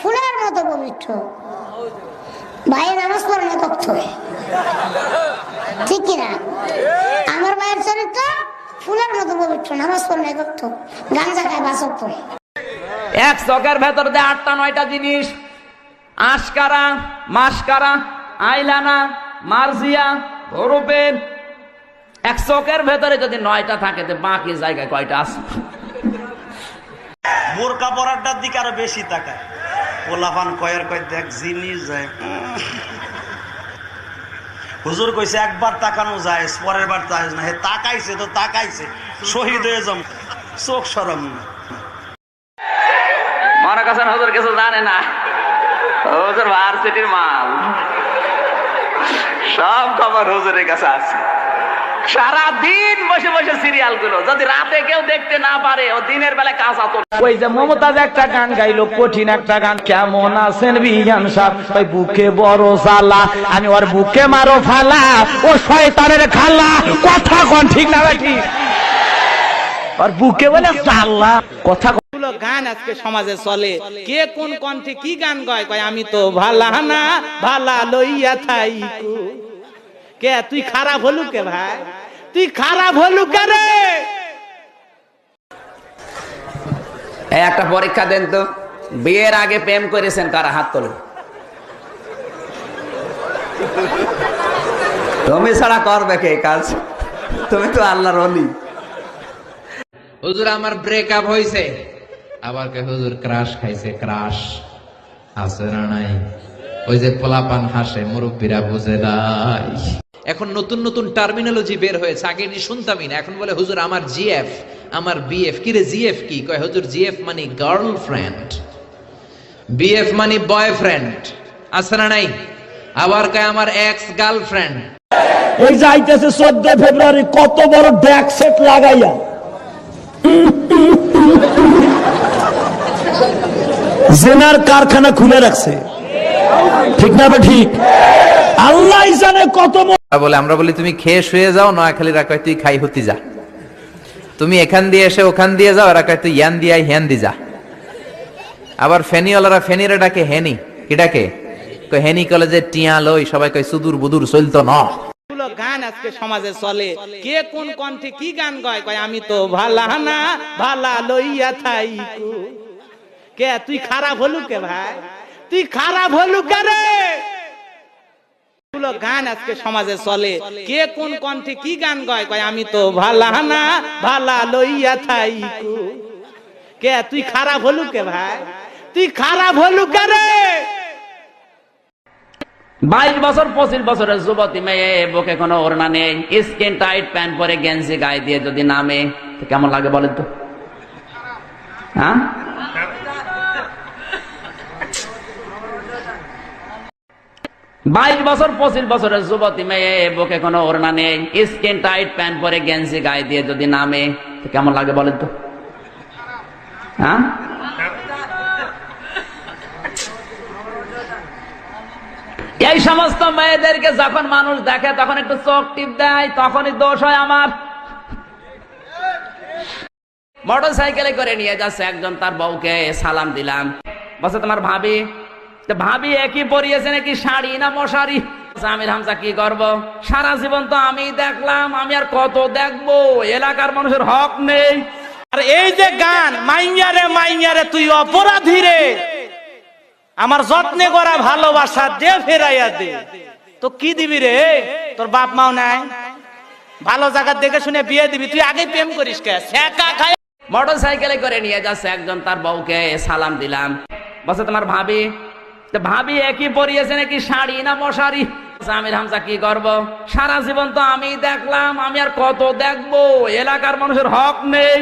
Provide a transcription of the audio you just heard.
ফুলের মতো পবিত্র। ভাই নামাজ পড়ে না তথ্য, ঠিক কিনা? আমার ভাইয়ের চরিত্র ফুলের মতো পবিত্র, নামাজ পড়ে না তথ্য, গাঞ্জা খায় বাসক্ত। এক চকের ভেতর দিয়ে 8টা 9টা জিনিস, আশকারা, মাসকারা, আইলানা, মার্জিয়া, ধরুপেন। এক চকের ভেতরে যদি 9টা থাকে, বাকি জায়গায় কয়টা আছে? বোরকা পরাটার দিকে আরো বেশি তাকায়। পোলাপান কয়ের কয় দেখ জিনিস যায়। হুজুর কইছে একবার তাকানো যায়, পরের বার তাকাইস না। হে তাকাইছে তো তাকাইছে, শহীদ হয়ে যাম, চোখ সরম না। মনে করছেন হুজুর কিছু জানে না? হুজুর ভার্সিটির মাল, সব খবর হুজুরের কাছে আছে। সারাদিন বসে বসে সিরিয়াল গুলো যদি রাতে কেউ দেখতে না পারে, ও দিনের বেলায় কাজ আতো। ওই যে মমতাজ একটা গান গাইলো, কঠিন একটা গান, কেমন আছেন বিয়ান সাহেব, ওই বুকে বড় জ্বালা, আমি ওর বুকে মারো ফালা, ও শয়তানের খালা। কথা কোন ঠিক না ঠিক? ওর বুকে বলে জ্বালা, কথা গান আজকে সমাজে চলে। কে কোন কণ্ঠে কি গান গায়? কয় আমি তো ভালা না ভালা লইয়া থাইকু। কে তুই খারাপ হলু কে ভাই? তুই খারাপ হলু কে রে? একটা পরীক্ষা দেন তো, বিয়ের আগে প্রেম করেছেন কারা? হাত তোলেন। তুমি ছাড়া করবে কে কাজ? তুমি তো আল্লাহর ওলি। হুজুর আমার ব্রেকআপ হয়েছে, আবার কে হুজুর ক্রাশ খাইছে। ক্রাশ আছে না নাই? ওই যে পোলাপান হাসে, মুরব্বীরা বুঝে নাই। এখন নতুন নতুন টার্মিনোলজি বের হয়েছে, আগে নি শুনতামই না। এখন বলে হুজুর আমার জিএফ, আমার বিএফ। কি রে জিএফ কি? কয় হুজুর জিএফ মানে গার্লফ্রেন্ড, বিএফ মানে বয়ফ্রেন্ড। আছে না নাই? আবার কয় আমার এক্স গার্লফ্রেন্ড। এই যাইতেছে 14 ফেব্রুয়ারি, কত বড় ড্যাক সেট লাগাইয়া জেনার কারখানা খুলে রাখছে, ঠিক না? ঠিক। আল্লাহ জানে কত বলে। আমরা বলি তুমি খেয়ে শুয়ে যাও, নোয়াখালী রাখায় তুই খাই হতি যা। তুমি এখান দিয়ে এসে ওখান দিয়ে যাও, রাখায় তুই ইয়ান দিয়ে হ্যান দি যা। আবার ফেনিওয়ালারা ফেনিরে ডাকে হেনি। কি ডাকে? কয় হেনি কলেজে টিয়া লই, সবাই কয় সুদূর বুদুর চলতো না। গান আজকে সমাজে চলে। কে কোন কণ্ঠে কি গান গায়? কয় আমি তো ভালা না ভালা লইয়া থাইকু। কে তুই খারাপ হলু কে ভাই? তুই খারাপ হলু কে রে? গান আজকে সমাজে চলে। কে কোন কণ্ঠে কি গান গায়? কয় আমি তো ভালা না ভালা লইয়া থাইকু। কে তুই খারাপ হলু কে ভাই? তুই খারাপ হলু কে রে? 22 বছর 25 বছরের যুবতী মেয়ে, বুকে কোনো ওড়না নেই, স্কিন টাইট প্যান্ট পরে গেঞ্জি গায়ে দিয়ে যদি নামে, তো কেমন লাগে বলেন তো? হ্যাঁ, 22 বছর 25 বছরের যুবতী মেয়ে, বুকে কোনো ওড়না নেই, স্কিন টাইট প্যান্ট পরে গেঞ্জি গায়ে দিয়ে যদি নামে, তো কেমন লাগে বলেন তো? হ্যাঁ, এই সমস্ত মেয়েদেরকে যখন মানুষ দেখে তখন একটু চোখ টিপ দেয়, তখনই দোষ হয় আমার। মোটর সাইকেলে করে নিয়ে যাচ্ছে একজন, তার বউকে সালাম দিলাম, বলছে তোমার ভাবি। ভাবি একই পরিয়েছে নাকি শাড়ি না মশারি? আমির হামজা কি করব, সারা জীবন তো আমি দেখলাম, আমি আর কত দেখবো, এলাকার মানুষের হক নেই। আর এই যে গান মাইয়ারে মাইয়ারে তুই অপরাধী রে, আমার যত্নে করা ভালোবাসা দে ফেরাইয়া দে, তো কি দিবি রে? তোর বাপ মাও নাই, ভালো জায়গা দেখে শুনে বিয়ে দিবি, তুই আগে প্রেম করিস কে? মোটর সাইকেলে করে নিয়ে যাচ্ছে একজন, তার বউকে সালাম দিলাম, বলছে তোমার ভাবি। ভাবি একই পরিয়েছে নাকি শাড়ি না মশারি? আমির হামজা কি করব, সারা জীবন তো আমি দেখলাম, আমি আর কত দেখবো, এলাকার মানুষের হক নেই।